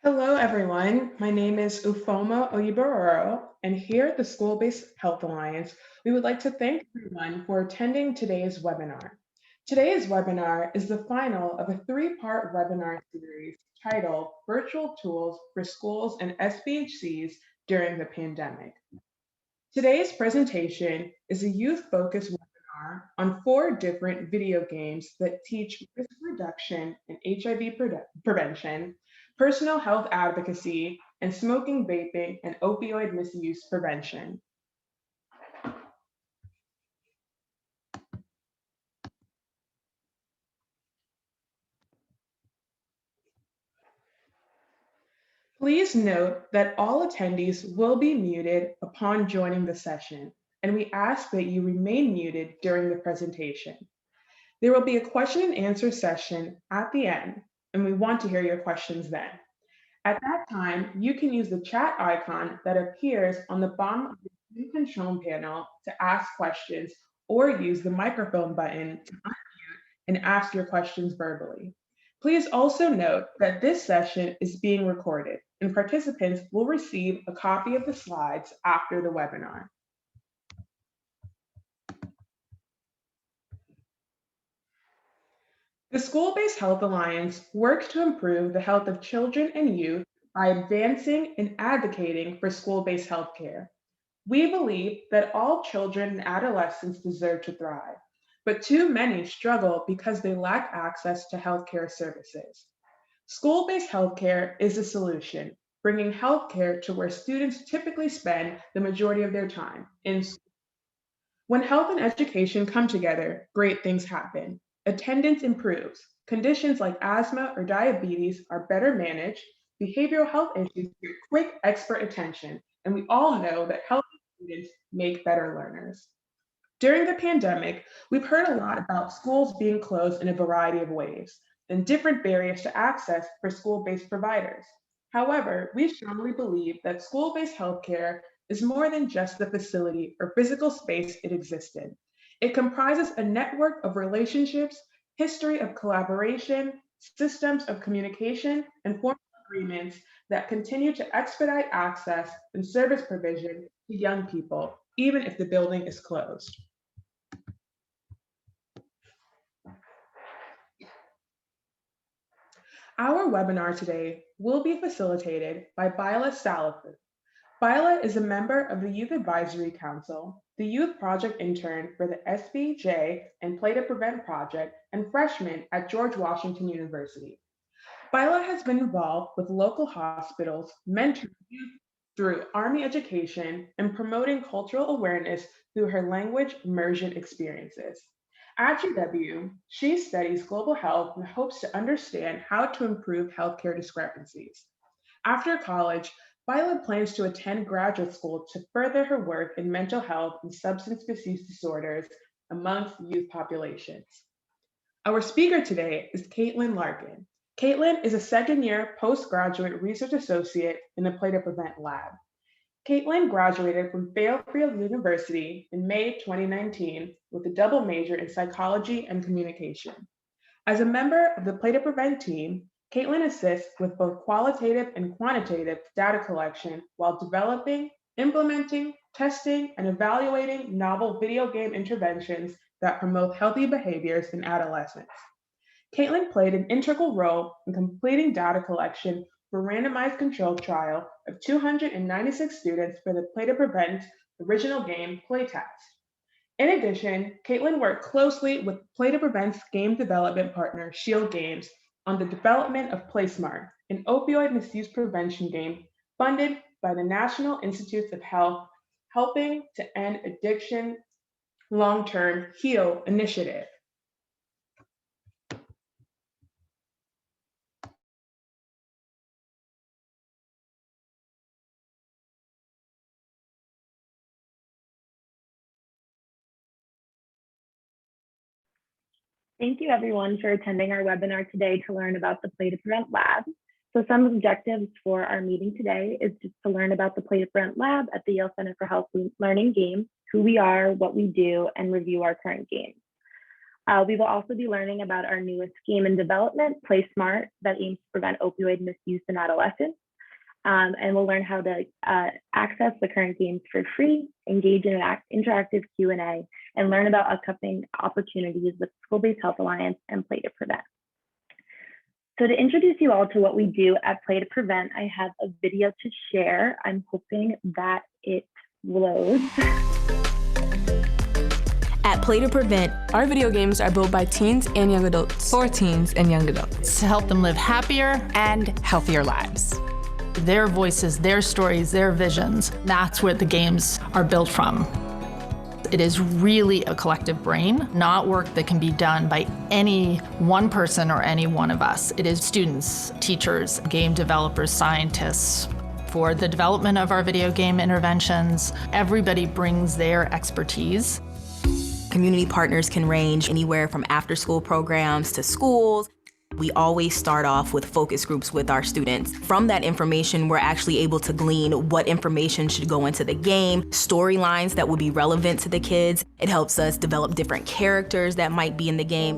Hello, everyone. My name is Ufoma Oyibororo, and here at the School-Based Health Alliance, we would like to thank everyone for attending today's webinar. Today's webinar is the final of a three-part webinar series titled Virtual Tools for Schools and SBHCs During the Pandemic. Today's presentation is a youth-focused webinar on 4 different video games that teach risk reduction and HIV prevention, personal health advocacy, and smoking, vaping, and opioid misuse prevention. Please note that all attendees will be muted upon joining the session, and we ask that you remain muted during the presentation. There will be a question and answer session at the end, and we want to hear your questions then. At that time, you can use the chat icon that appears on the bottom of the Zoom control panel to ask questions or use the microphone button to unmute and ask your questions verbally. Please also note that this session is being recorded and participants will receive a copy of the slides after the webinar. The School-Based Health Alliance works to improve the health of children and youth by advancing and advocating for school-based healthcare. We believe that all children and adolescents deserve to thrive, but too many struggle because they lack access to healthcare services. School-based healthcare is a solution, bringing healthcare to where students typically spend the majority of their time, in school. When health and education come together, great things happen. Attendance improves, conditions like asthma or diabetes are better managed, behavioral health issues get quick expert attention, and we all know that healthy students make better learners. During the pandemic, we've heard a lot about schools being closed in a variety of ways and different barriers to access for school-based providers. However, we strongly believe that school-based healthcare is more than just the facility or physical space it exists in. It comprises a network of relationships, history of collaboration, systems of communication, and formal agreements that continue to expedite access and service provision to young people, even if the building is closed. Our webinar today will be facilitated by Bila Salafat. Bila is a member of the Youth Advisory Council, the Youth Project Intern for the SBJ and Play to Prevent Project, and freshman at George Washington University. Bila has been involved with local hospitals, mentoring youth through Army education, and promoting cultural awareness through her language immersion experiences. At UW, she studies global health and hopes to understand how to improve healthcare discrepancies. After college, Violet plans to attend graduate school to further her work in mental health and substance misuse disorders amongst youth populations. Our speaker today is Caitlin Larkin. Caitlin is a second-year postgraduate research associate in the Play to Prevent lab. Caitlin graduated from Fairfield University in May 2019 with a double major in psychology and communication. As a member of the Play to Prevent team, Caitlin assists with both qualitative and quantitative data collection while developing, implementing, testing, and evaluating novel video game interventions that promote healthy behaviors in adolescents. Caitlin played an integral role in completing data collection for randomized controlled trial of 296 students for the Play to Prevent original game playtest. In addition, Caitlin worked closely with Play to Prevent's game development partner, Shield Games, on the development of PlaySmart, an opioid misuse prevention game funded by the National Institutes of Health, helping to end addiction long-term HEAL initiative. Thank you everyone for attending our webinar today to learn about the Play to Prevent Lab. So some objectives for our meeting today is just to learn about the Play to Prevent Lab at the Yale Center for Health Learning Games, who we are, what we do, and review our current games. We will also be learning about our newest game in development, Play Smart, that aims to prevent opioid misuse in adolescents. And we'll learn how to access the current games for free, engage in an interactive Q&A, and learn about upcoming opportunities with School-Based Health Alliance and Play to Prevent. So to introduce you all to what we do at Play to Prevent, I have a video to share. I'm hoping that it loads. At Play to Prevent, our video games are built by teens and young adults. For teens and young adults. To help them live happier and healthier lives. Their voices, their stories, their visions, that's what the games are built from. It is really a collective brain, not work that can be done by any one person or any one of us. It is students, teachers, game developers, scientists. For the development of our video game interventions, everybody brings their expertise. Community partners can range anywhere from after-school programs to schools. We always start off with focus groups with our students. From that information, we're actually able to glean what information should go into the game, storylines that would be relevant to the kids. It helps us develop different characters that might be in the game.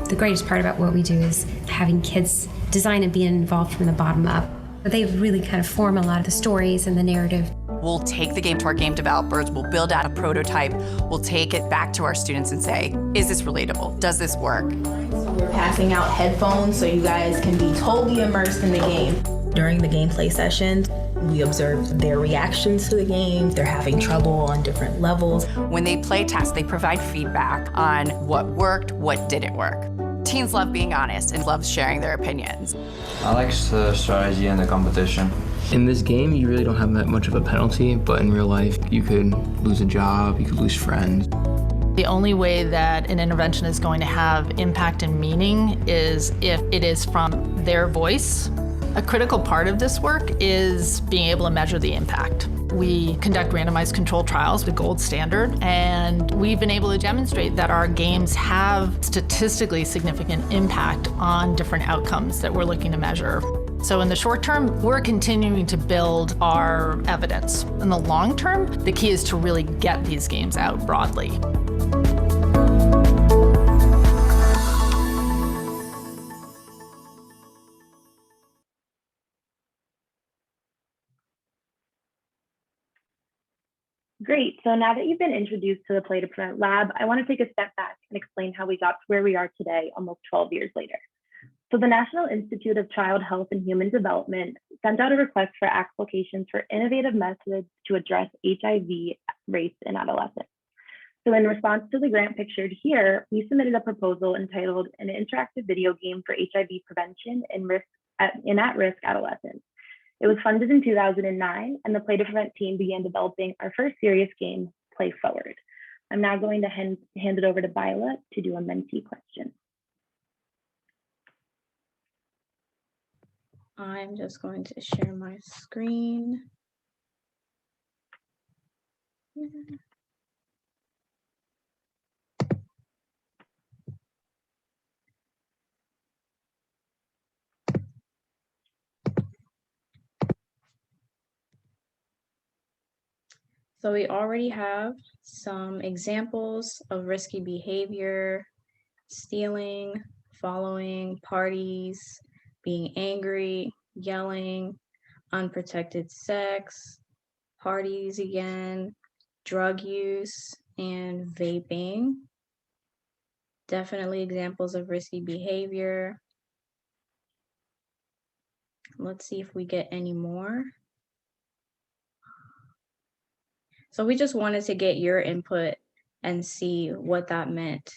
The greatest part about what we do is having kids design and being involved from the bottom up. They really kind of form a lot of the stories and the narrative. We'll take the game to our game developers, we'll build out a prototype, we'll take it back to our students and say, is this relatable? Does this work? So we're passing out headphones so you guys can be totally immersed in the game. During the gameplay sessions, we observe their reactions to the game. They're having trouble on different levels. When they play test, they provide feedback on what worked, what didn't work. Teens love being honest and love sharing their opinions. I like the strategy and the competition. In this game, you really don't have that much of a penalty, but in real life, you could lose a job, you could lose friends. The only way that an intervention is going to have impact and meaning is if it is from their voice. A critical part of this work is being able to measure the impact. We conduct randomized controlled trials, the gold standard, and we've been able to demonstrate that our games have statistically significant impact on different outcomes that we're looking to measure. So in the short term, we're continuing to build our evidence. In the long term, the key is to really get these games out broadly. Great, so now that you've been introduced to the Play to Prevent Lab, I want to take a step back and explain how we got to where we are today, almost 12 years later. So the National Institute of Child Health and Human Development sent out a request for applications for innovative methods to address HIV rates in adolescents. So in response to the grant pictured here, we submitted a proposal entitled An Interactive Video Game for HIV Prevention in At-Risk Adolescents. It was funded in 2009, and the Play to Prevent team began developing our first serious game, Play Forward. I'm now going to hand it over to Viola to do a mentee question. I'm just going to share my screen. So we already have some examples of risky behavior: stealing, following, parties, being angry, yelling, unprotected sex, parties again, drug use, and vaping. Definitely examples of risky behavior. Let's see if we get any more. So we just wanted to get your input and see what that meant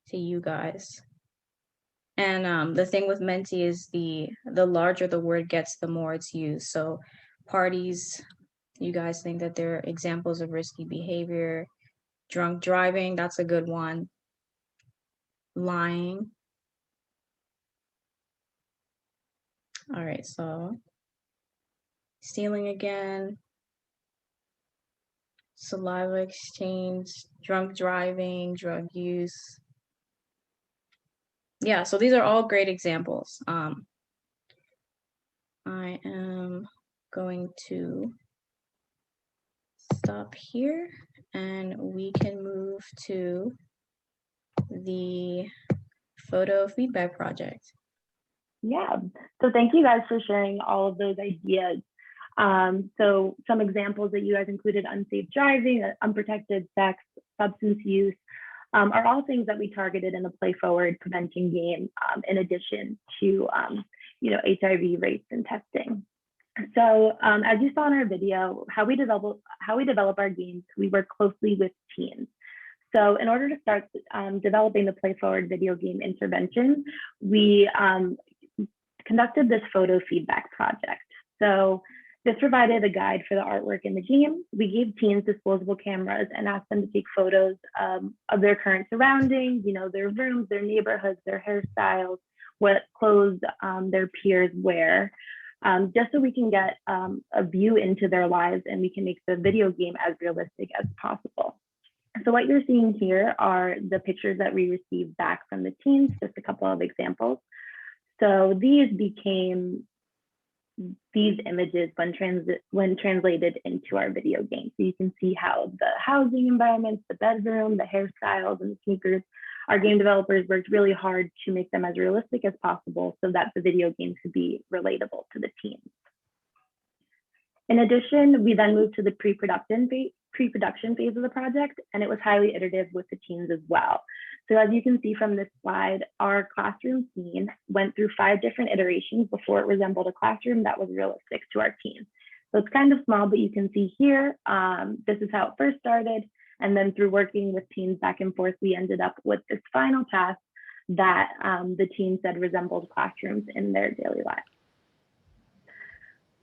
to you guys. And the thing with mentee is the larger the word gets, the more it's used. So parties, you guys think that they're examples of risky behavior. Drunk driving, that's a good one. Lying. All right, so stealing again. Saliva exchange, drunk driving, drug use. Yeah, so these are all great examples. I am going to stop here and we can move to the photo feedback project. Yeah, so thank you guys for sharing all of those ideas. So some examples that you guys included: unsafe driving, unprotected sex, substance use, are all things that we targeted in the Play Forward prevention game, in addition to HIV rates and testing. So as you saw in our video, how we develop our games, we work closely with teens. So in order to start developing the Play Forward video game intervention, we conducted this photo feedback project. So this provided a guide for the artwork in the game. We gave teens disposable cameras and asked them to take photos of their current surroundings, their rooms, their neighborhoods, their hairstyles, what clothes their peers wear, just so we can get a view into their lives and we can make the video game as realistic as possible. So what you're seeing here are the pictures that we received back from the teens, just a couple of examples. So these became these images when translated into our video game. So you can see how the housing environments, the bedroom, the hairstyles, and the sneakers, our game developers worked really hard to make them as realistic as possible so that the video game could be relatable to the teens. In addition, we then moved to the pre-production phase of the project, and it was highly iterative with the teens as well. So as you can see from this slide, our classroom scene went through 5 different iterations before it resembled a classroom that was realistic to our teens. So it's kind of small, but you can see here, this is how it first started. And then through working with teens back and forth, we ended up with this final task that the teens said resembled classrooms in their daily lives.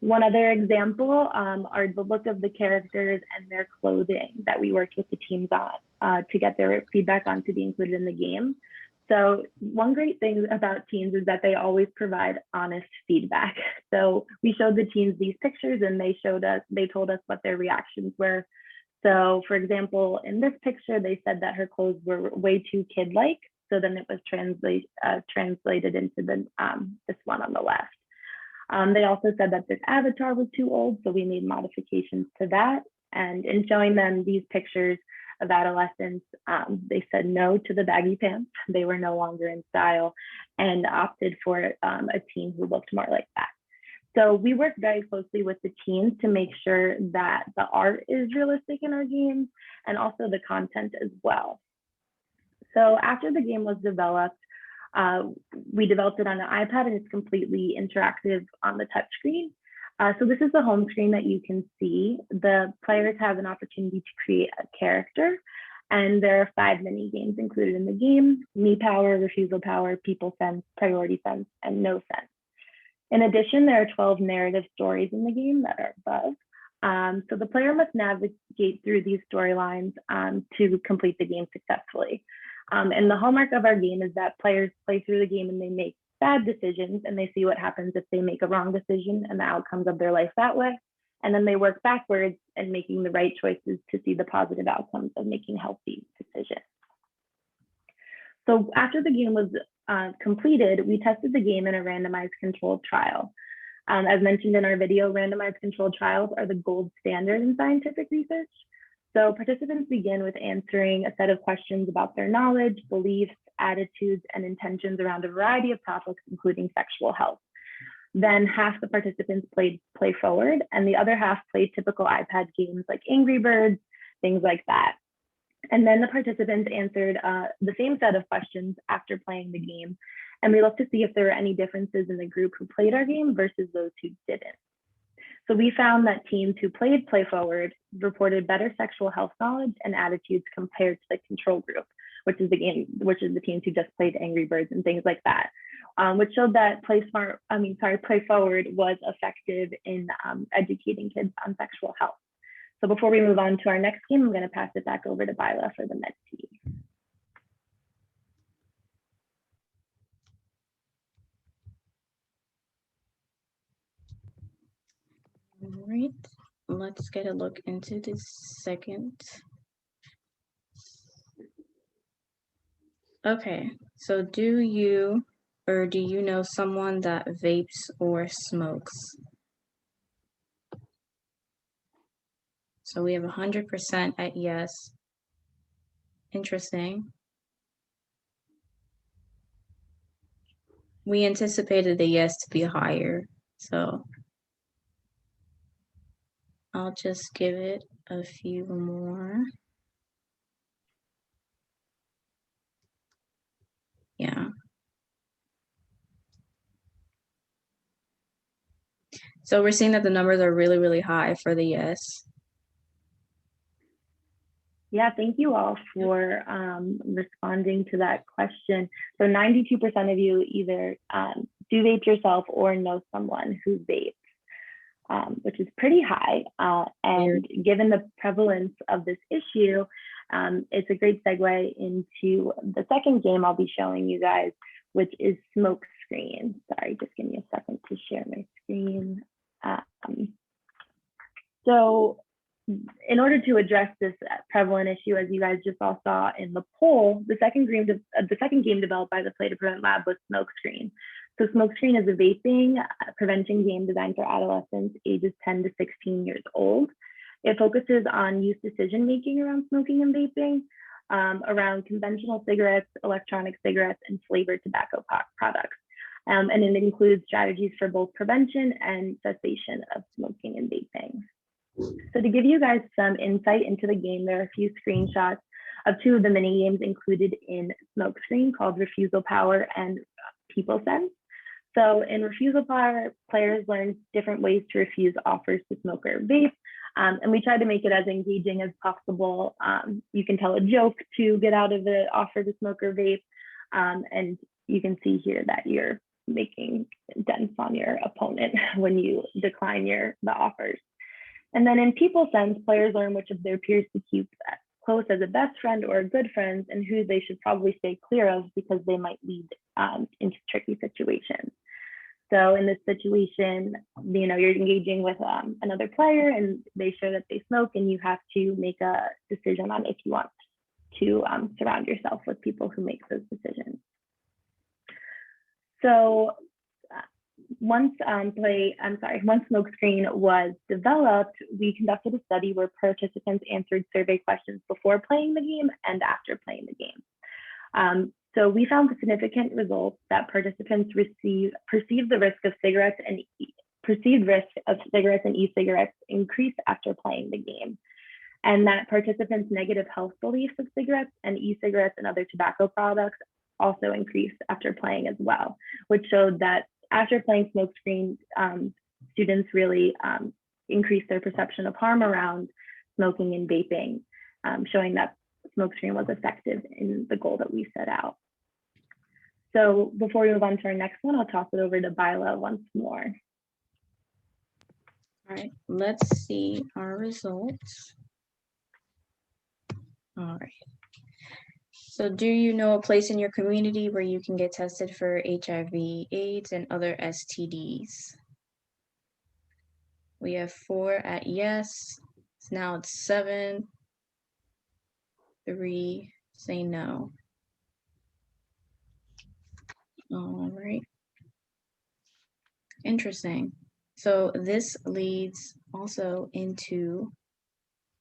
One other example are the look of the characters and their clothing that we worked with the teams on to get their feedback on to be included in the game. So one great thing about teens is that they always provide honest feedback. So we showed the teens these pictures and they told us what their reactions were. So for example, in this picture, they said that her clothes were way too kid-like. So then it was translated into this one on the left. They also said that this avatar was too old, so we made modifications to that. And in showing them these pictures of adolescents, they said no to the baggy pants. They were no longer in style and opted for a teen who looked more like that. So we worked very closely with the teens to make sure that the art is realistic in our games and also the content as well. So after the game was developed, we developed it on an iPad and it's completely interactive on the touchscreen. So this is the home screen that you can see. The players have an opportunity to create a character, and there are 5 mini games included in the game: me power, refusal power, people sense, priority sense, and no sense. In addition, there are 12 narrative stories in the game that are above. So the player must navigate through these storylines to complete the game successfully. And the hallmark of our game is that players play through the game and they make bad decisions and they see what happens if they make a wrong decision and the outcomes of their life that way. And then they work backwards and making the right choices to see the positive outcomes of making healthy decisions. So after the game was completed, we tested the game in a randomized controlled trial. As mentioned in our video, randomized controlled trials are the gold standard in scientific research. So participants begin with answering a set of questions about their knowledge, beliefs, attitudes, and intentions around a variety of topics, including sexual health. Then half the participants played Play Forward, and the other half played typical iPad games like Angry Birds, things like that. And then the participants answered the same set of questions after playing the game. And we looked to see if there were any differences in the group who played our game versus those who didn't. So we found that teens who played Play Forward reported better sexual health knowledge and attitudes compared to the control group, which is the teens who just played Angry Birds and things like that, which showed that Play Forward was effective in educating kids on sexual health. So before we move on to our next game, I'm going to pass it back over to Byla for the mentee. All right, let's get a look into the second. Okay, so do you know someone that vapes or smokes? So we have 100% at yes. Interesting. we anticipated the yes to be higher. So I'll just give it a few more. Yeah. So we're seeing that the numbers are really, really high for the yes. Yeah, thank you all for responding to that question. So 92% of you either do vape yourself or know someone who vapes, which is pretty high. And given the prevalence of this issue, it's a great segue into the second game I'll be showing you guys, which is smoke screen. Sorry, just give me a second to share my screen. So in order to address this prevalent issue, as you guys just all saw in the poll, the second game developed by the Play to Prevent Lab was Smokescreen. So Smokescreen is a vaping prevention game designed for adolescents ages 10 to 16 years old. It focuses on youth decision-making around smoking and vaping, around conventional cigarettes, electronic cigarettes, and flavored tobacco products. And it includes strategies for both prevention and cessation of smoking and vaping. So to give you guys some insight into the game, there are a few screenshots of two of the mini games included in Smokescreen called Refusal Power and People Sense. So in Refusal Power, players learn different ways to refuse offers to smoke or vape. And we try to make it as engaging as possible. You can tell a joke to get out of the offer to smoke or vape. And you can see here that you're making dents on your opponent when you decline the offers. And then in People Sense, players learn which of their peers to keep close as a best friend or a good friend and who they should probably stay clear of because they might lead into tricky situations. So in this situation, you're engaging with another player and they show that they smoke and you have to make a decision on if you want to surround yourself with people who make those decisions. So once Smokescreen was developed, we conducted a study where participants answered survey questions before playing the game and after playing the game. So we found the significant results that participants perceived the risk of cigarettes and e-cigarettes increase after playing the game, and that participants' negative health beliefs of cigarettes and e-cigarettes and other tobacco products also increased after playing as well, which showed that after playing Smokescreen, students really increased their perception of harm around smoking and vaping, showing that Smokescreen was effective in the goal that we set out. So before we move on to our next one, I'll toss it over to Byla once more. All right, let's see our results. All right. So do you know a place in your community where you can get tested for HIV, AIDS, and other STDs? We have 4 at yes. So now it's 7. 3 say no. All right. Interesting. So this leads also into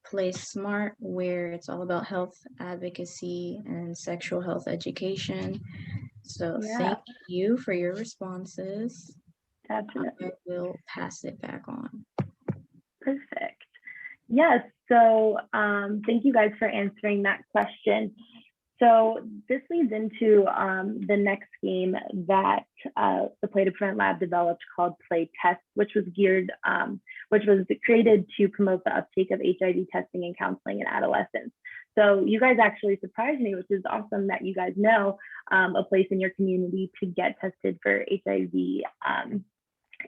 Play Smart, where it's all about health advocacy and sexual health education. So thank you for your responses. Definitely. I will pass it back on. Perfect. Yes, so thank you guys for answering that question. So this leads into the next game that the Play to Prevent Lab developed called Play Test, which was created to promote the uptake of HIV testing and counseling in adolescents. So you guys actually surprised me, which is awesome that you guys know a place in your community to get tested for HIV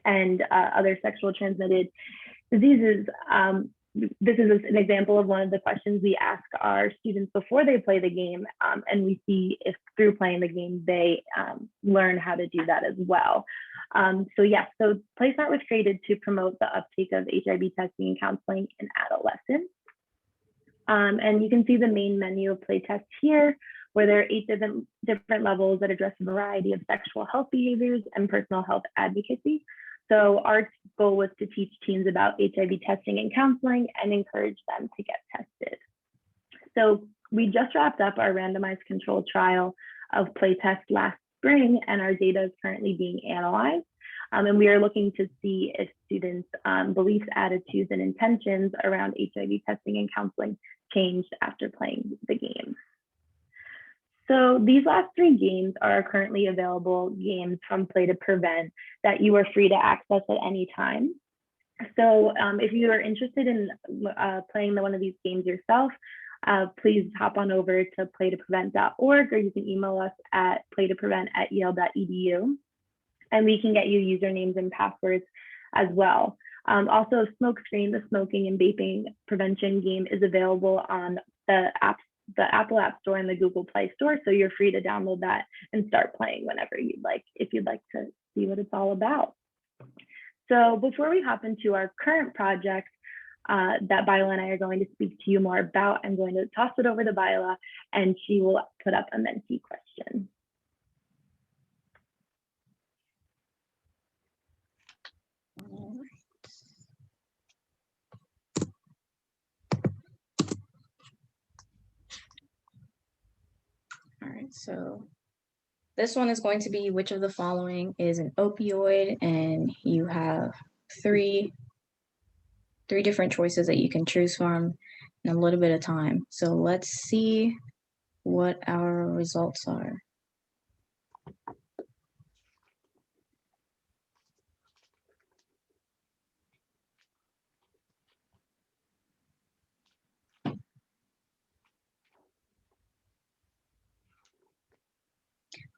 and other sexual transmitted diseases. This is an example of one of the questions we ask our students before they play the game, and we see if through playing the game they learn how to do that as well. So Play Smart was created to promote the uptake of HIV testing and counseling in adolescents. And you can see the main menu of Play Test here, where there are 8 different levels that address a variety of sexual health behaviors and personal health advocacy. So our goal was to teach teens about HIV testing and counseling and encourage them to get tested. So we just wrapped up our randomized controlled trial of Play Test last spring, and our data is currently being analyzed. And we are looking to see if students' beliefs, attitudes, and intentions around HIV testing and counseling changed after playing the game. So these last 3 games are currently available games from Play to Prevent that you are free to access at any time. So if you are interested in playing one of these games yourself, please hop on over to playtoprevent.org, or you can email us at playtoprevent@yale.edu, and we can get you usernames and passwords as well. Also, Smokescreen, the smoking and vaping prevention game, is available on the Apple App Store and the Google Play Store, so you're free to download that and start playing whenever you'd like, if you'd like to see what it's all about. So before we hop into our current project that Bila and I are going to speak to you more about, I'm going to toss it over to Bila, and she will put up a mentee question. All right, so this one is going to be, which of the following is an opioid? And you have three different choices that you can choose from in a little bit of time. So let's see what our results are.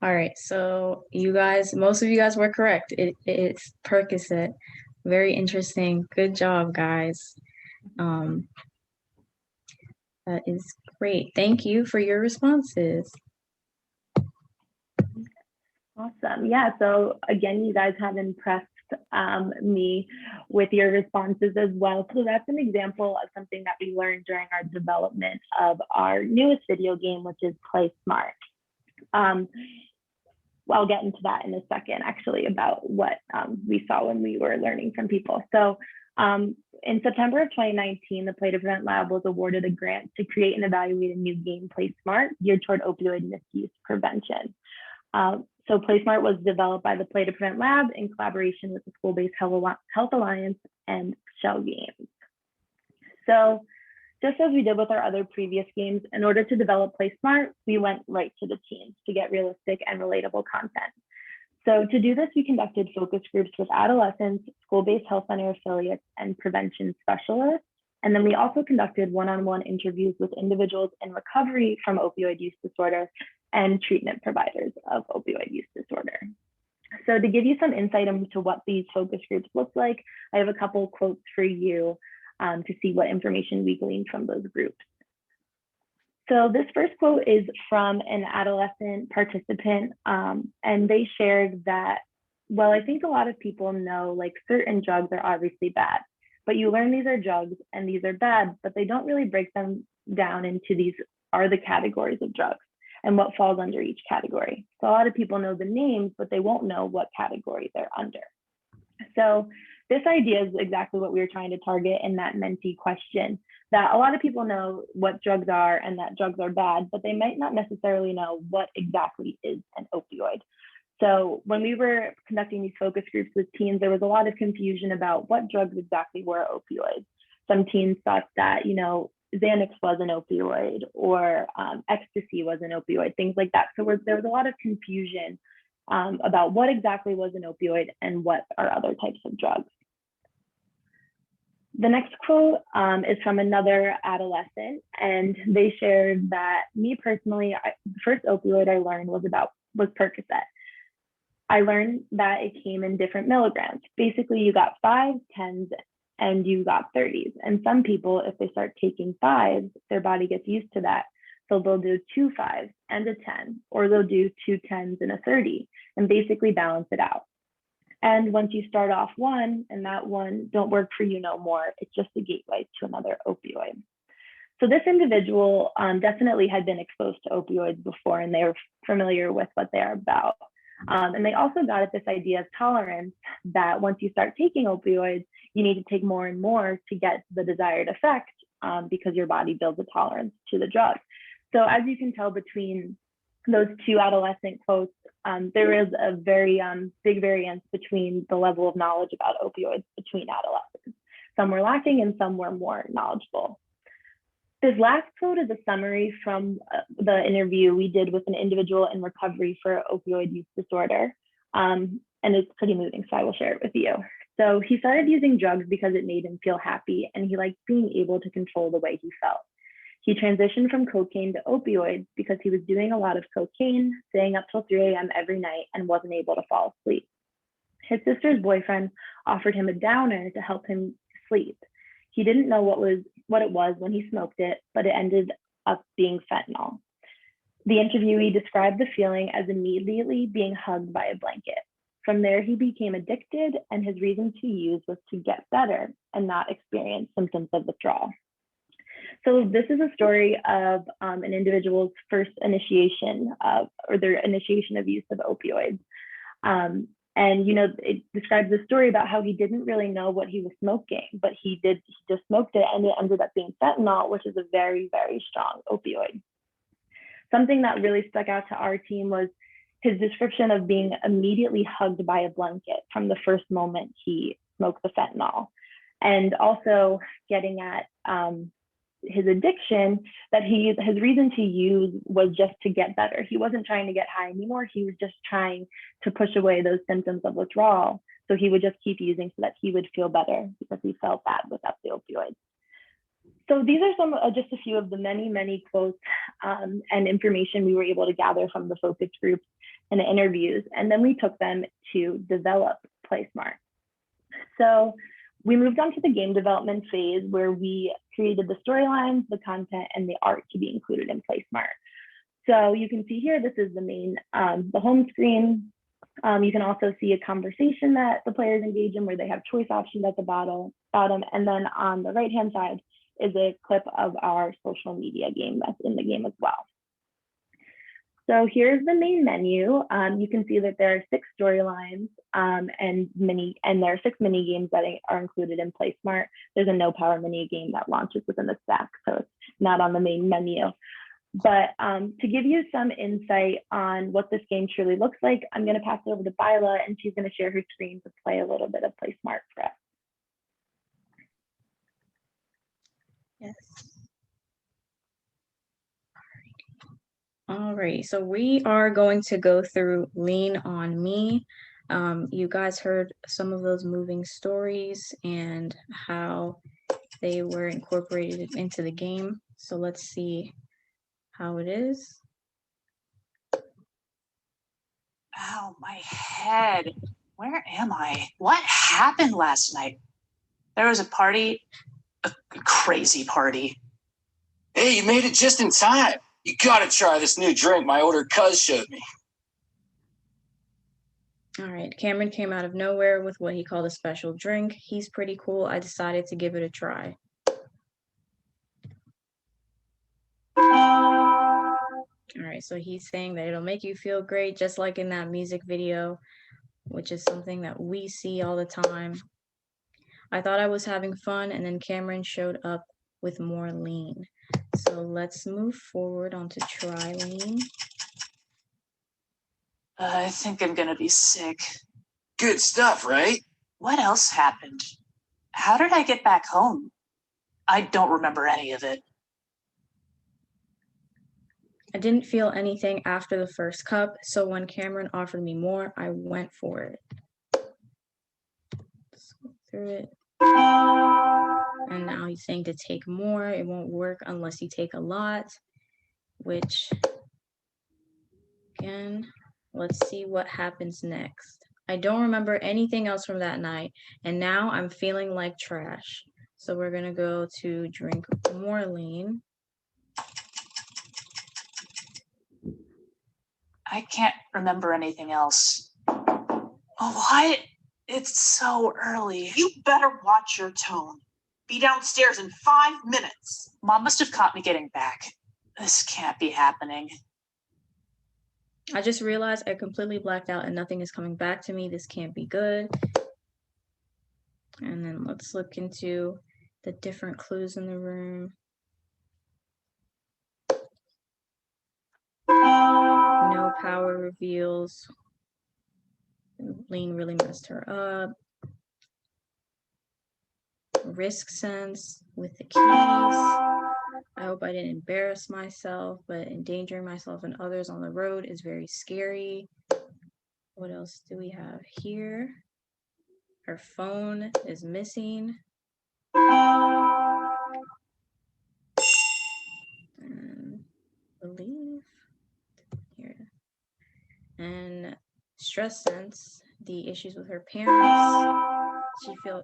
All right, so you guys, most of you guys were correct. It's Percocet. Very interesting. Good job, guys. That is great. Thank you for your responses. Awesome. Yeah, so again, you guys have impressed me with your responses as well. So that's an example of something that we learned during our development of our newest video game, which is Play Smart. I'll get into that in a second, actually, about what we saw when we were learning from people. So in September of 2019, the Play to Prevent Lab was awarded a grant to create and evaluate a new game, Play Smart, geared toward opioid misuse prevention. So Play Smart was developed by the Play to Prevent Lab in collaboration with the School-Based Health Alliance and Shell Games. So just as we did with our other previous games, in order to develop Play Smart, we went right to the teens to get realistic and relatable content. So to do this, we conducted focus groups with adolescents, school-based health center affiliates, and prevention specialists. And then we also conducted one-on-one interviews with individuals in recovery from opioid use disorder and treatment providers of opioid use disorder. So to give you some insight into what these focus groups look like, I have a couple of quotes for you to see what information we gleaned from those groups. So this first quote is from an adolescent participant, and they shared that, well, I think a lot of people know like certain drugs are obviously bad, but you learn these are drugs and these are bad, but they don't really break them down into these are the categories of drugs and what falls under each category. So a lot of people know the names, but they won't know what category they're under. So this idea is exactly what we were trying to target in that mentee question, that a lot of people know what drugs are and that drugs are bad, but they might not necessarily know what exactly is an opioid. So when we were conducting these focus groups with teens, there was a lot of confusion about what drugs exactly were opioids. Some teens thought that, you know, Xanax was an opioid or ecstasy was an opioid, things like that. So there was a lot of confusion about what exactly was an opioid and what are other types of drugs. The next quote is from another adolescent, and they shared that me personally, the first opioid I learned was Percocet. I learned that it came in different milligrams. Basically, you got 5s, 10s, and you got 30s. And some people, if they start taking 5s, their body gets used to that. So they'll do 2 5s and a 10, or they'll do 2 10s and a 30, and basically balance it out. And once you start off one and that one don't work for you no more, it's just a gateway to another opioid. So this individual definitely had been exposed to opioids before, and they were familiar with what they're about. And they also got at this idea of tolerance, that once you start taking opioids, you need to take more and more to get the desired effect because your body builds a tolerance to the drug. So as you can tell between those two adolescent quotes, there is a very big variance between the level of knowledge about opioids between adolescents. Some were lacking and some were more knowledgeable. This last quote is a summary from the interview we did with an individual in recovery for opioid use disorder. And it's pretty moving, so I will share it with you. So he started using drugs because it made him feel happy and he liked being able to control the way he felt. He transitioned from cocaine to opioids because he was doing a lot of cocaine, staying up till 3 a.m. every night and wasn't able to fall asleep. His sister's boyfriend offered him a downer to help him sleep. He didn't know what it was when he smoked it, but it ended up being fentanyl. The interviewee described the feeling as immediately being hugged by a blanket. From there, he became addicted, and his reason to use was to get better and not experience symptoms of withdrawal. So this is a story of an individual's first initiation or their initiation of use of opioids. And it describes the story about how he didn't really know what he was smoking, but he just smoked it, and it ended up being fentanyl, which is a very, very strong opioid. Something that really stuck out to our team was his description of being immediately hugged by a blanket from the first moment he smoked the fentanyl. And also getting at his addiction, that his reason to use was just to get better. He wasn't trying to get high anymore. He was just trying to push away those symptoms of withdrawal. So he would just keep using so that he would feel better because he felt bad without the opioids. So these are just a few of the many, many quotes and information we were able to gather from the focus groups and the interviews. And then we took them to develop PlaySmart. So we moved on to the game development phase where we created the storylines, the content, and the art to be included in PlaySmart. So you can see here, this is the main, the home screen. You can also see a conversation that the players engage in where they have choice options at the bottom. And then on the right-hand side is a clip of our social media game that's in the game as well. So here's the main menu. You can see that there are 6 storylines and there are 6 mini games that are included in PlaySmart. There's a no power mini game that launches within the stack, so it's not on the main menu. But to give you some insight on what this game truly looks like, I'm going to pass it over to Byla, and she's going to share her screen to play a little bit of PlaySmart for us. Yes. All right, so we are going to go through Lean on Me. You guys heard some of those moving stories and how they were incorporated into the game. So let's see how it is. Ow, my head. Where am I? What happened last night? There was a party, a crazy party. Hey, you made it just in time. You gotta try this new drink my older cuz showed me. All right, Cameron came out of nowhere with what he called a special drink. He's pretty cool. I decided to give it a try. All right, so he's saying that it'll make you feel great, just like in that music video, which is something that we see all the time. I thought I was having fun, and then Cameron showed up with more lean. So let's move forward onto try lean. I think I'm gonna be sick. Good stuff, right? What else happened? How did I get back home? I don't remember any of it. I didn't feel anything after the first cup, so when Cameron offered me more, I went for it. Let's go through it. And now he's saying to take more. It won't work unless you take a lot, which, again, let's see what happens next. I don't remember anything else from that night, and now I'm feeling like trash. So we're gonna go to drink more lean. I can't remember anything else. Oh, what? It's so early. You better watch your tone. Be downstairs in 5 minutes. Mom must have caught me getting back. This can't be happening. I just realized I completely blacked out and nothing is coming back to me. This can't be good. And then let's look into the different clues in the room. No power reveals. Lean really messed her up. Risk sense with the keys. I hope I didn't embarrass myself, but endangering myself and others on the road is very scary. What else do we have here? Her phone is missing. And believe here. And stress sense, the issues with her parents.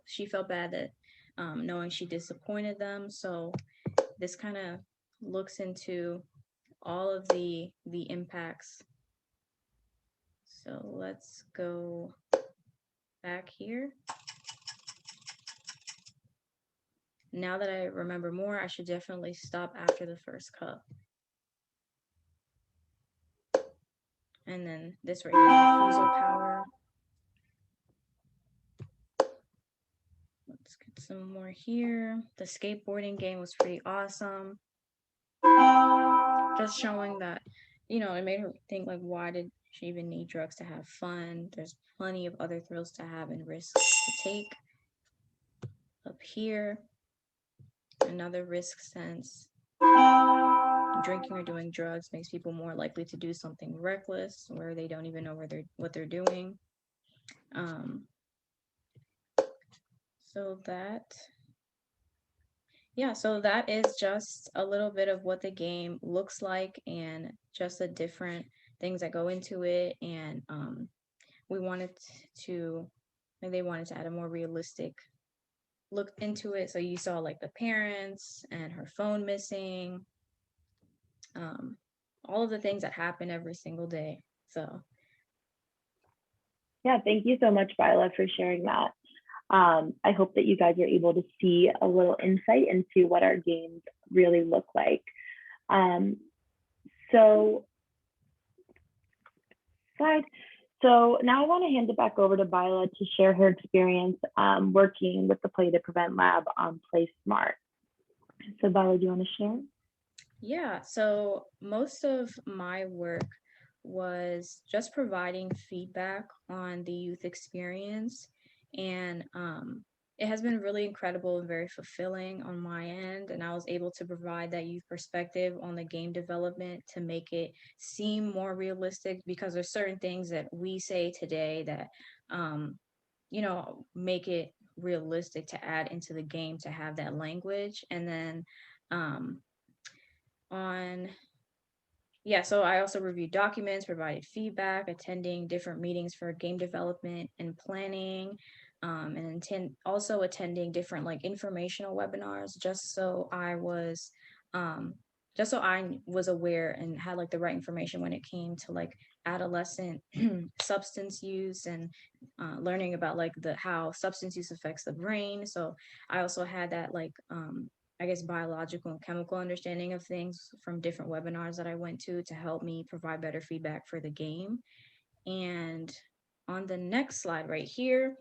She felt bad that knowing she disappointed them. So this kind of looks into all of the impacts. So let's go back here. Now that I remember more, I should definitely stop after the first cup. And then this right here, refusal power. Let's get some more here. The skateboarding game was pretty awesome. Just showing that, you know, it made her think like, why did she even need drugs to have fun? There's plenty of other thrills to have and risks to take. Up here, another risk sense. Drinking or doing drugs makes people more likely to do something reckless where they don't even know what they're doing. So that is just a little bit of what the game looks like and just the different things that go into it. And they wanted to add a more realistic look into it. So you saw like the parents and her phone missing, all of the things that happen every single day. So yeah, thank you so much, Viola, for sharing that. I hope that you guys are able to see a little insight into what our games really look like. So now I want to hand it back over to Viola to share her experience working with the Play to Prevent Lab on Play Smart. So Viola, do you want to share? Yeah, so most of my work was just providing feedback on the youth experience, and it has been really incredible and very fulfilling on my end, and I was able to provide that youth perspective on the game development to make it seem more realistic, because there's certain things that we say today that you know, make it realistic to add into the game to have that language. And then so I also reviewed documents, provided feedback, attending different meetings for game development and planning, and also attending different like informational webinars, just so I was aware and had like the right information when it came to like adolescent substance use and learning about like how substance use affects the brain. So I also had that like I guess biological and chemical understanding of things from different webinars that I went to help me provide better feedback for the game. And on the next slide right here,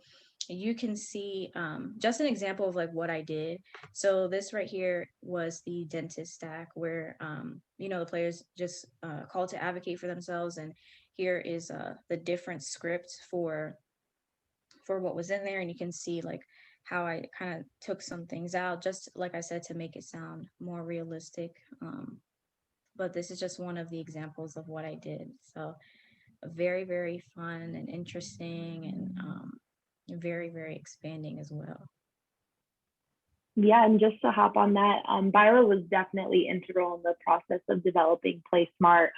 you can see just an example of like what I did. So this right here was the dentist stack where, you know, the players just called to advocate for themselves. And here is the different scripts for what was in there. And you can see like how I kind of took some things out, just like I said, to make it sound more realistic. But this is just one of the examples of what I did. So very, very fun and interesting, and very, very expanding as well. Yeah, and just to hop on that, Viola was definitely integral in the process of developing Play Smart.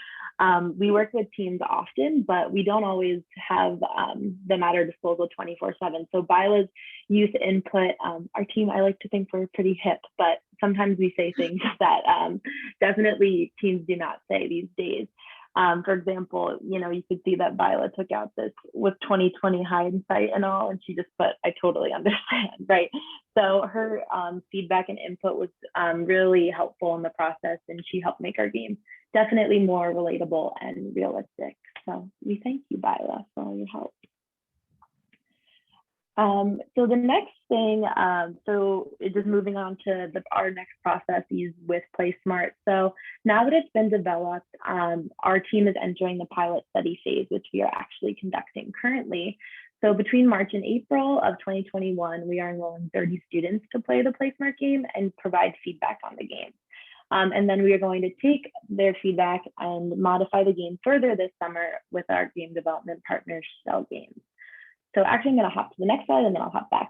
We work with teams often, but we don't always have them at our disposal 24/7. So Viola's youth input, our team, I like to think we're pretty hip, but sometimes we say things that definitely teams do not say these days. For example, you know, you could see that Viola took out this with 2020 hindsight and all, and she just put, I totally understand, right? So her feedback and input was really helpful in the process, and she helped make our game definitely more relatable and realistic. So we thank you, Viola, for all your help. So the next thing, so just moving on to our next processes with PlaySmart. So now that it's been developed, our team is entering the pilot study phase, which we are actually conducting currently. So between March and April of 2021, we are enrolling 30 students to play the PlaySmart game and provide feedback on the game. And then we are going to take their feedback and modify the game further this summer with our game development partner, Shell Games. So actually, I'm going to hop to the next slide and then I'll hop back.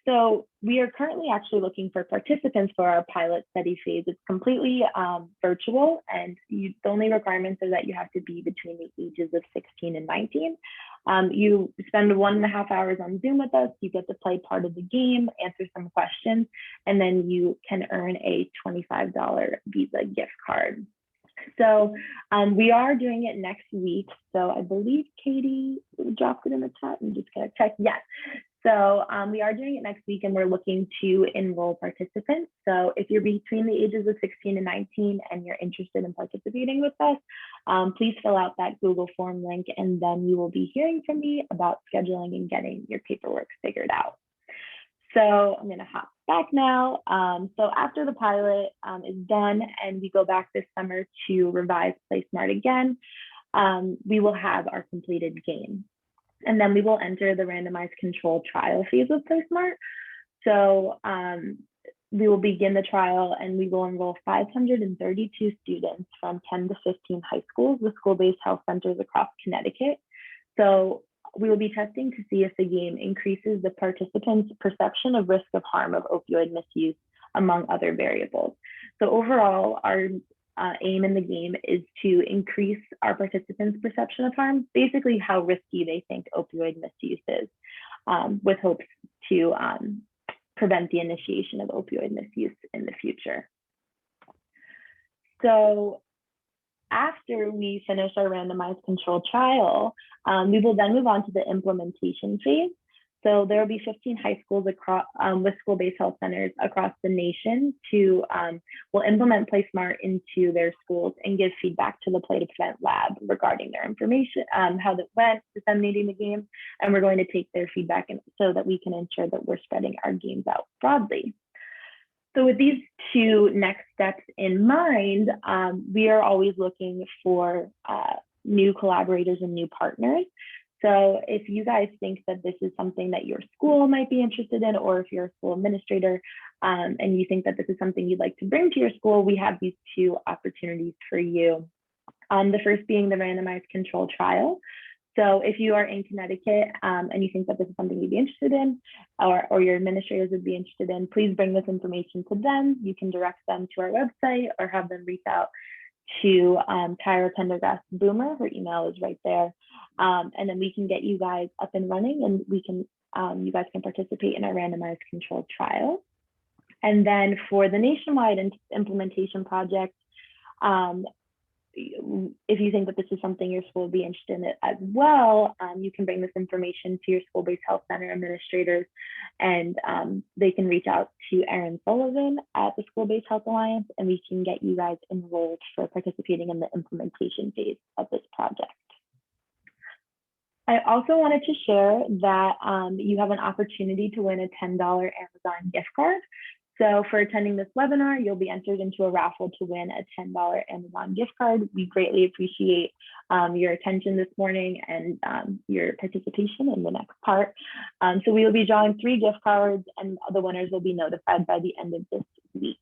So we are currently actually looking for participants for our pilot study phase. It's completely virtual, and the only requirements are that you have to be between the ages of 16 and 19. You spend 1.5 hours on Zoom with us. You get to play part of the game, answer some questions, and then you can earn a $25 Visa gift card. So we are doing it next week. So I believe Katie dropped it in the chat. I'm just gonna check. Yes. So we are doing it next week, and we're looking to enroll participants. So if you're between the ages of 16 and 19 and you're interested in participating with us, please fill out that Google form link, and then you will be hearing from me about scheduling and getting your paperwork figured out. So I'm going to hop back now. So after the pilot is done and we go back this summer to revise PlaySmart again, we will have our completed game. And then we will enter the randomized control trial phase of PlaySmart. So we will begin the trial and we will enroll 532 students from 10 to 15 high schools with school-based health centers across Connecticut. So we will be testing to see if the game increases the participants' perception of risk of harm of opioid misuse, among other variables. So overall, our aim in the game is to increase our participants' perception of harm, basically how risky they think opioid misuse is, with hopes to prevent the initiation of opioid misuse in the future. So after we finish our randomized controlled trial, we will then move on to the implementation phase. So there will be 15 high schools across, with school-based health centers across the nation to will implement PlaySmart into their schools and give feedback to the Play to Prevent lab regarding their information, how that went, disseminating the game, and we're going to take their feedback so that we can ensure that we're spreading our games out broadly. So with these two next steps in mind, we are always looking for new collaborators and new partners. So if you guys think that this is something that your school might be interested in, or if you're a school administrator and you think that this is something you'd like to bring to your school, we have these two opportunities for you. The first being the randomized control trial. So if you are in Connecticut and you think that this is something you'd be interested in, or your administrators would be interested in, please bring this information to them. You can direct them to our website or have them reach out to Tyra Pendergrass Boomer. Her email is right there. And then we can get you guys up and running, and we can you guys can participate in our randomized controlled trial. And then for the nationwide implementation project, if you think that this is something your school will be interested in as well, you can bring this information to your school-based health center administrators, and they can reach out to Erin Sullivan at the School-Based Health Alliance, and we can get you guys enrolled for participating in the implementation phase of this project. I also wanted to share that you have an opportunity to win a $10 Amazon gift card. So for attending this webinar, you'll be entered into a raffle to win a $10 Amazon gift card. We greatly appreciate your attention this morning and your participation in the next part. So we will be drawing 3 gift cards, and the winners will be notified by the end of this week.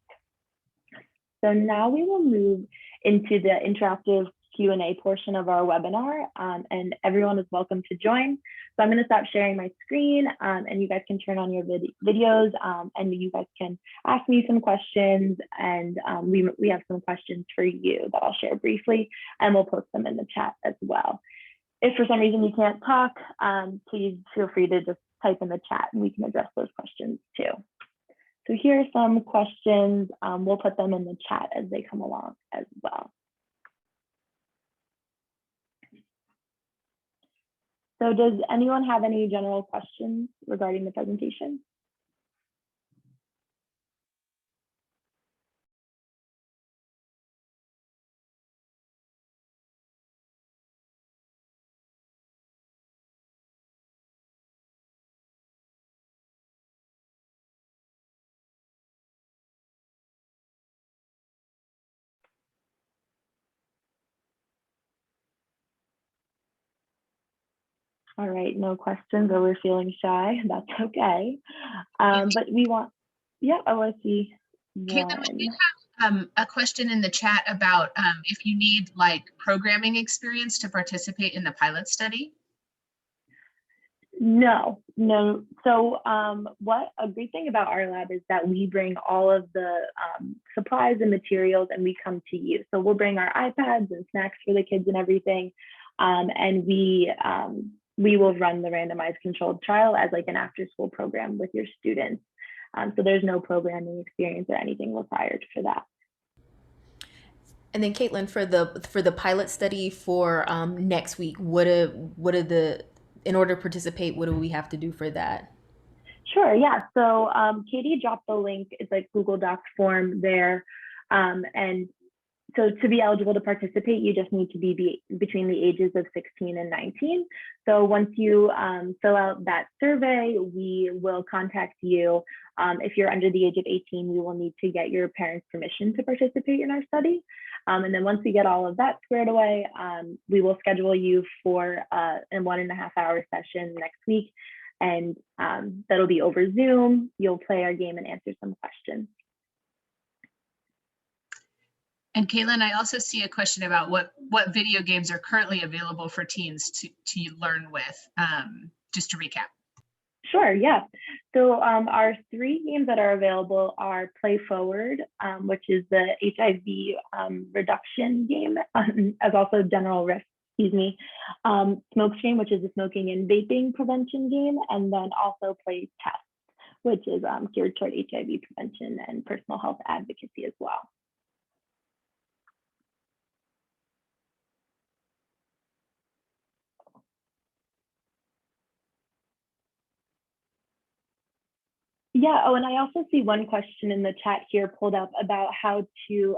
So now we will move into the interactive Q&A portion of our webinar, and everyone is welcome to join. So I'm going to stop sharing my screen, and you guys can turn on your videos, and you guys can ask me some questions, and we have some questions for you that I'll share briefly, and we'll post them in the chat as well. If for some reason you can't talk, please feel free to just type in the chat and we can address those questions too. So here are some questions. We'll put them in the chat as they come along as well. So does anyone have any general questions regarding the presentation? All right, no questions or we're feeling shy. That's okay. But we want, yeah, oh, I see Caitlin, we one. have a question in the chat about if you need like programming experience to participate in the pilot study. No. So what a great thing about our lab is that we bring all of the supplies and materials and we come to you. So we'll bring our iPads and snacks for the kids and everything. And we will run the randomized controlled trial as like an after school program with your students. So there's no programming experience or anything required for that. And then Caitlin, for the pilot study for next week, in order to participate, what do we have to do for that? Sure, yeah. So Katie dropped the link. It's like Google Docs form there. And so to be eligible to participate, you just need to be between the ages of 16 and 19. So once you fill out that survey, we will contact you. If you're under the age of 18, we will need to get your parents' permission to participate in our study. And then once we get all of that squared away, we will schedule you for a 1.5 hour session next week. And that'll be over Zoom. You'll play our game and answer some questions. And Caitlin, I also see a question about what video games are currently available for teens to learn with, just to recap. Sure, yeah. So our 3 games that are available are Play Forward, which is the HIV reduction game, as also general risk, Smokescreen, which is the smoking and vaping prevention game, and then also Play Test, which is geared toward HIV prevention and personal health advocacy as well. Yeah, oh, and I also see one question in the chat here pulled up about how to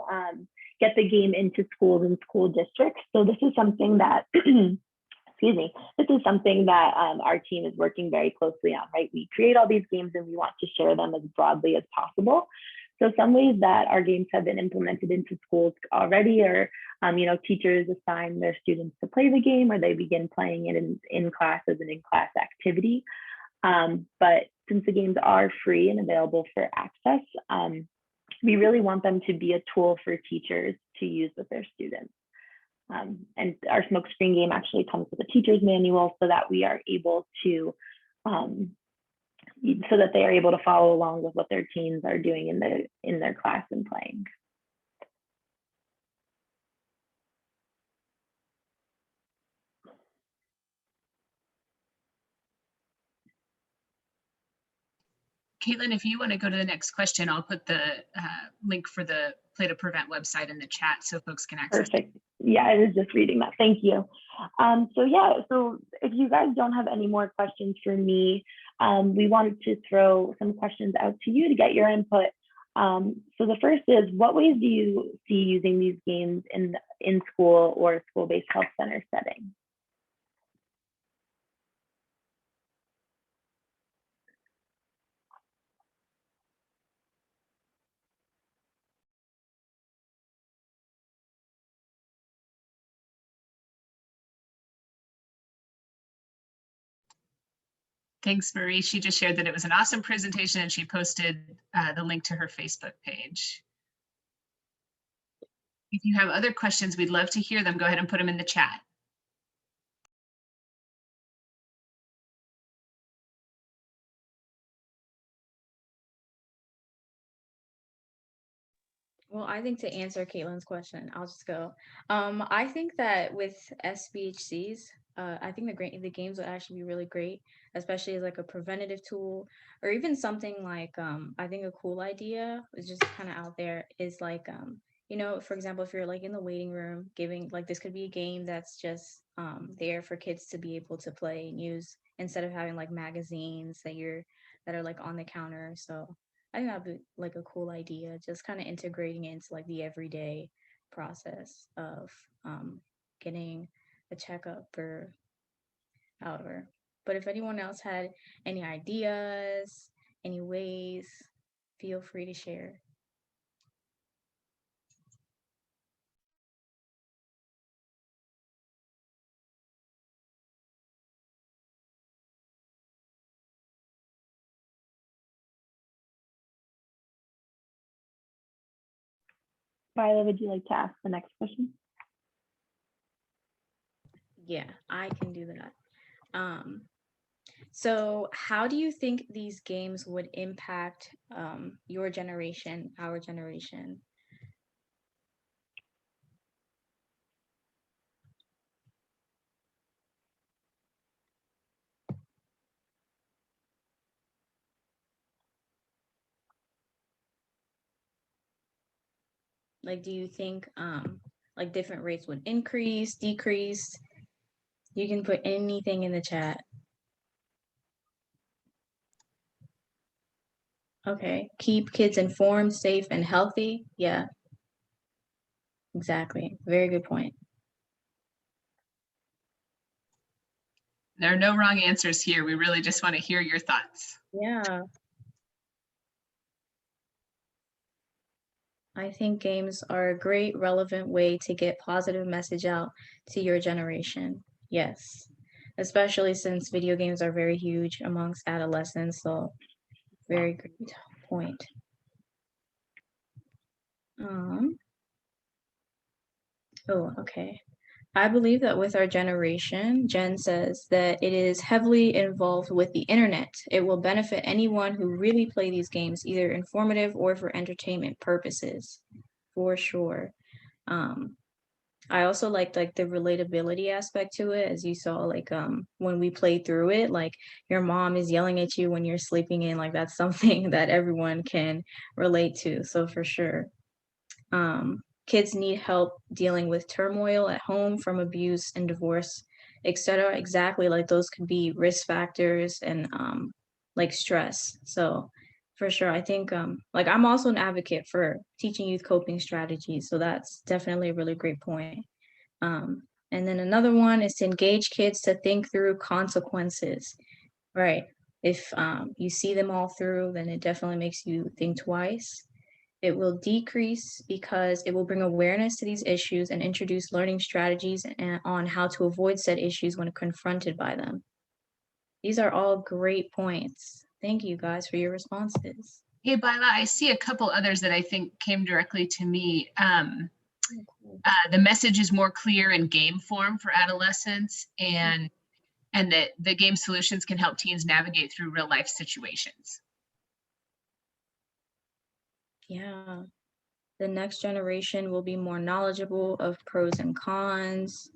get the game into schools and school districts. So this is something that, excuse me, this is something that our team is working very closely on, right? We create all these games and we want to share them as broadly as possible. So some ways that our games have been implemented into schools already are, teachers assign their students to play the game or they begin playing it in class as an in-class activity. But since the games are free and available for access, we really want them to be a tool for teachers to use with their students. And our Smokescreen game actually comes with a teacher's manual so that we are able to, so that they are able to follow along with what their teens are doing in their class and playing. Caitlin, if you want to go to the next question, I'll put the link for the Play to Prevent website in the chat so folks can access Perfect. Yeah, I was just reading that. Thank you. So if you guys don't have any more questions for me, we wanted to throw some questions out to you to get your input. So the first is, what ways do you see using these games in school or school-based health center setting? Thanks, Marie. She just shared that it was an awesome presentation and she posted the link to her Facebook page. If you have other questions, we'd love to hear them. Go ahead and put them in the chat. Well, I think to answer Caitlin's question, I'll just go. I think that with SBHCs, I think the games would actually be really great, especially as like a preventative tool, or even something like I think a cool idea is just kind of out there is like for example, if you're like in the waiting room giving, like, this could be a game that's just there for kids to be able to play and use instead of having like magazines that are like on the counter. So I think that'd be like a cool idea, just kind of integrating it into like the everyday process of getting a checkup or however. But if anyone else had any ideas, any ways, feel free to share. Viola, would you like to ask the next question? Yeah, I can do that. So how do you think these games would impact your generation, our generation? Like, do you think like different rates would increase, decrease? You can put anything in the chat. Okay, keep kids informed, safe, and healthy. Yeah, exactly. Very good point. There are no wrong answers here. We really just want to hear your thoughts. Yeah. I think games are a great, relevant way to get positive message out to your generation. Yes, especially since video games are very huge amongst adolescents. So, very great point. Oh, okay. I believe that with our generation, Jen says that it is heavily involved with the internet. It will benefit anyone who really play these games, either informative or for entertainment purposes, for sure. I also liked like the relatability aspect to it, as you saw, like when we played through it, like your mom is yelling at you when you're sleeping in, like that's something that everyone can relate to. So for sure. Kids need help dealing with turmoil at home from abuse and divorce, etc. Exactly, like those could be risk factors and like stress. So for sure, I think like I'm also an advocate for teaching youth coping strategies. So that's definitely a really great point. And then another one is to engage kids to think through consequences, right? If you see them all through, then it definitely makes you think twice. It will decrease because it will bring awareness to these issues and introduce learning strategies on how to avoid said issues when confronted by them. These are all great points. Thank you guys for your responses. Hey, Bila, I see a couple others that I think came directly to me. The message is more clear in game form for adolescents, and that the game solutions can help teens navigate through real life situations. Yeah. The next generation will be more knowledgeable of pros and cons.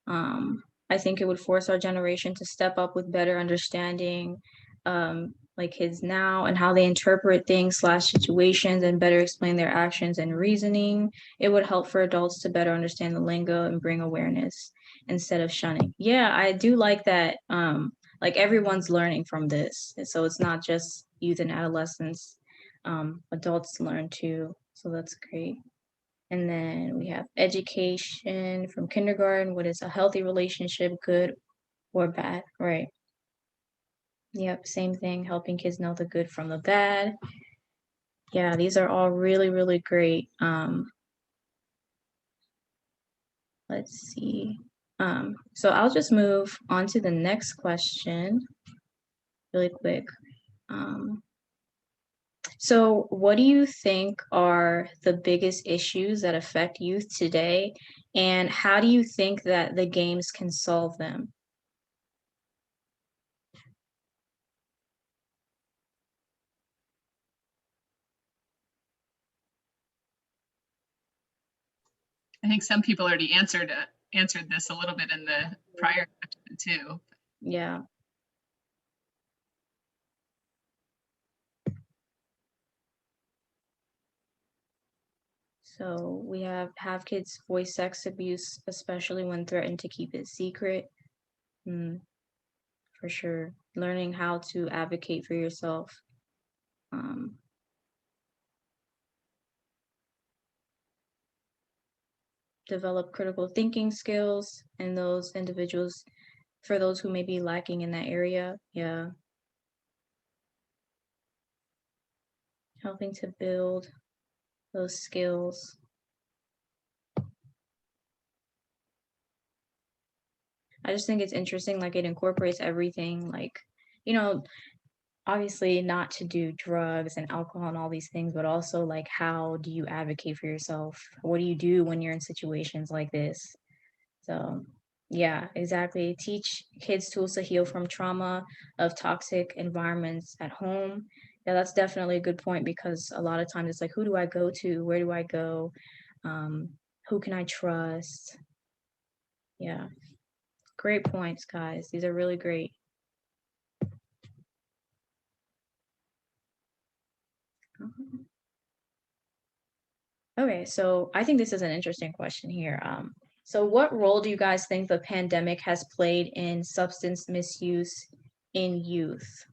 I think it would force our generation to step up with better understanding, like kids now, and how they interpret things / situations and better explain their actions and reasoning. It would help for adults to better understand the lingo and bring awareness instead of shunning. Yeah, I do like that. Like everyone's learning from this. So it's not just youth and adolescents, adults learn too. So that's great. And then we have education from kindergarten. What is a healthy relationship, good or bad? Right. Yep, same thing, helping kids know the good from the bad. Yeah, these are all really, really great. Let's see. So I'll just move on to the next question really quick. So what do you think are the biggest issues that affect youth today, and how do you think that the games can solve them? I think some people already answered this a little bit in the prior question too. Yeah. So we have kids voice sex abuse, especially when threatened to keep it secret. For sure. Learning how to advocate for yourself. Develop critical thinking skills in those individuals, for those who may be lacking in that area. Yeah. Helping to build those skills. I just think it's interesting, like it incorporates everything, like, you know, obviously not to do drugs and alcohol and all these things, but also like how do you advocate for yourself? What do you do when you're in situations like this? So yeah, exactly. Teach kids tools to heal from trauma of toxic environments at home. Yeah, that's definitely a good point because a lot of times it's like, who do I go to? Where do I go? Um, who can I trust? Yeah, great points, guys. These are really great. Okay, so I think this is an interesting question here. So what role do you guys think the pandemic has played in substance misuse in youth?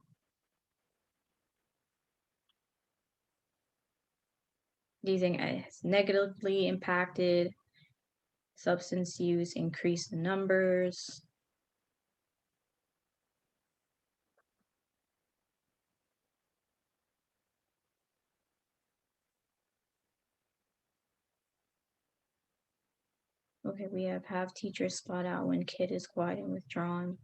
Do you think it has negatively impacted substance use, increased the numbers? Okay, we have teachers spot out when kid is quiet and withdrawn.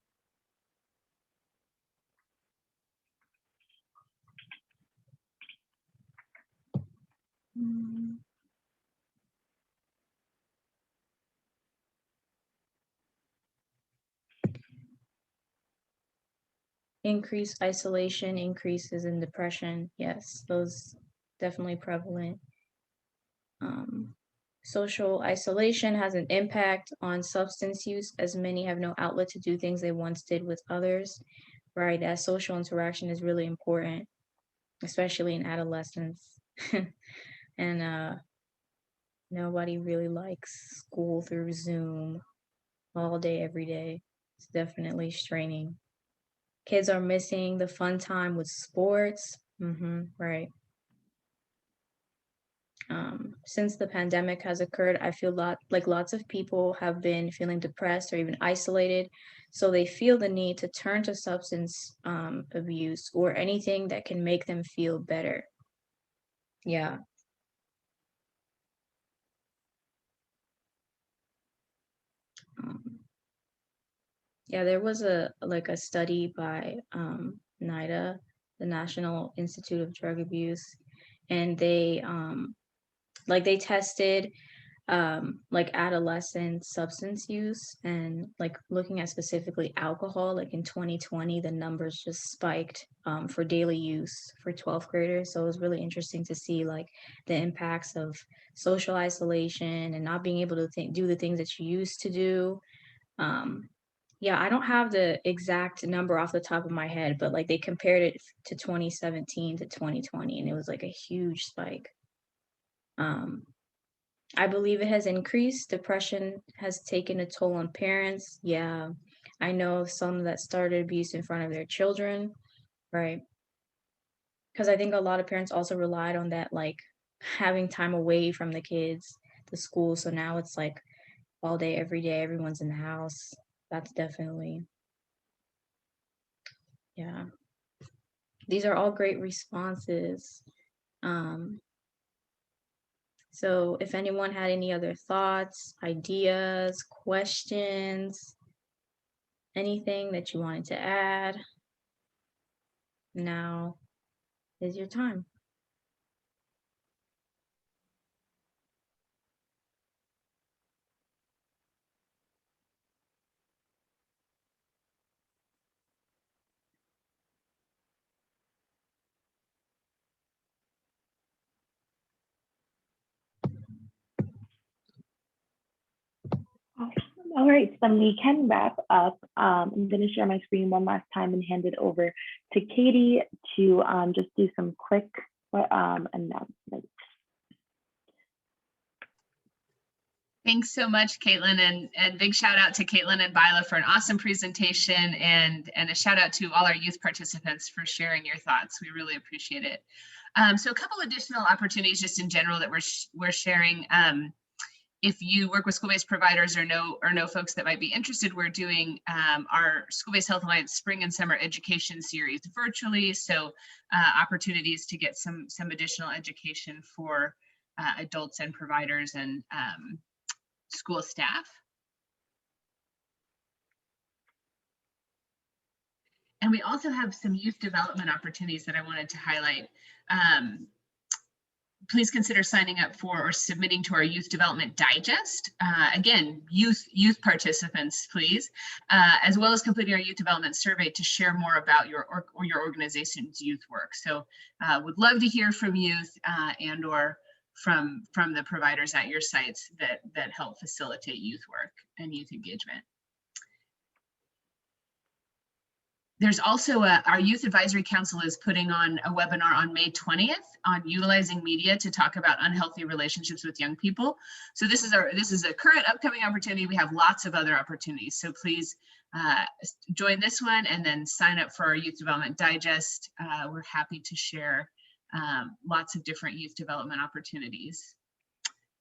Increased isolation, increases in depression. Yes, those definitely prevalent. Social isolation has an impact on substance use as many have no outlet to do things they once did with others, right? That social interaction is really important, especially in adolescence. And nobody really likes school through Zoom all day, every day. It's definitely straining. Kids are missing the fun time with sports. Right. Since the pandemic has occurred, I feel lots of people have been feeling depressed or even isolated. So they feel the need to turn to substance abuse or anything that can make them feel better. Yeah. Um, yeah, there was a study by NIDA, the National Institute of Drug Abuse, and they tested adolescent substance use and looking at specifically alcohol. Like in 2020 the numbers just spiked for daily use for 12th graders. So it was really interesting to see the impacts of social isolation and not being able to do the things that you used to do. Yeah, I don't have the exact number off the top of my head, but they compared it to 2017 to 2020 and it was like a huge spike. I believe it has increased. Depression has taken a toll on parents. Yeah, I know of some that started abuse in front of their children, right? Because I think a lot of parents also relied on that, having time away from the kids, the school. So now it's all day, every day, everyone's in the house. That's definitely, yeah. These are all great responses. So if anyone had any other thoughts, ideas, questions, anything that you wanted to add, now is your time. All right, so then we can wrap up. I'm going to share my screen one last time and hand it over to Katie to just do some quick announcements. Thanks so much, Caitlin, and big shout out to Caitlin and Byla for an awesome presentation, and a shout out to all our youth participants for sharing your thoughts. We really appreciate it. So a couple additional opportunities just in general that we're sharing. If you work with school-based providers or know folks that might be interested, we're doing our School-Based Health Alliance Spring and Summer Education Series virtually. So opportunities to get some additional education for adults and providers and school staff. And we also have some youth development opportunities that I wanted to highlight. Please consider signing up for or submitting to our Youth Development Digest. Again, youth participants, please, as well as completing our Youth Development Survey to share more about your organization's youth work. So would love to hear from youth and or from the providers at your sites that help facilitate youth work and youth engagement. There's also our Youth Advisory Council is putting on a webinar on May 20th on utilizing media to talk about unhealthy relationships with young people. So this is a current upcoming opportunity. We have lots of other opportunities. So please join this one and then sign up for our Youth Development Digest. We're happy to share lots of different youth development opportunities.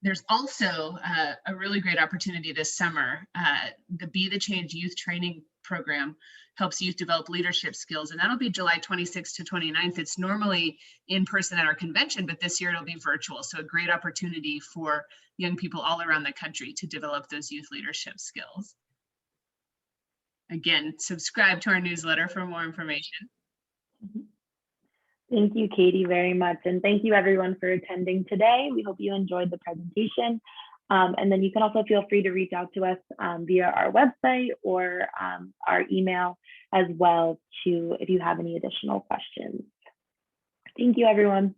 There's also a really great opportunity this summer. The Be the Change Youth Training Program helps youth develop leadership skills, and that'll be July 26th to 29th. It's normally in person at our convention, but this year it'll be virtual. So a great opportunity for young people all around the country to develop those youth leadership skills. Again, subscribe to our newsletter for more information. Thank you, Katie, very much. And thank you everyone for attending today. We hope you enjoyed the presentation. And then you can also feel free to reach out to us via our website or our email as well if you have any additional questions. Thank you, everyone.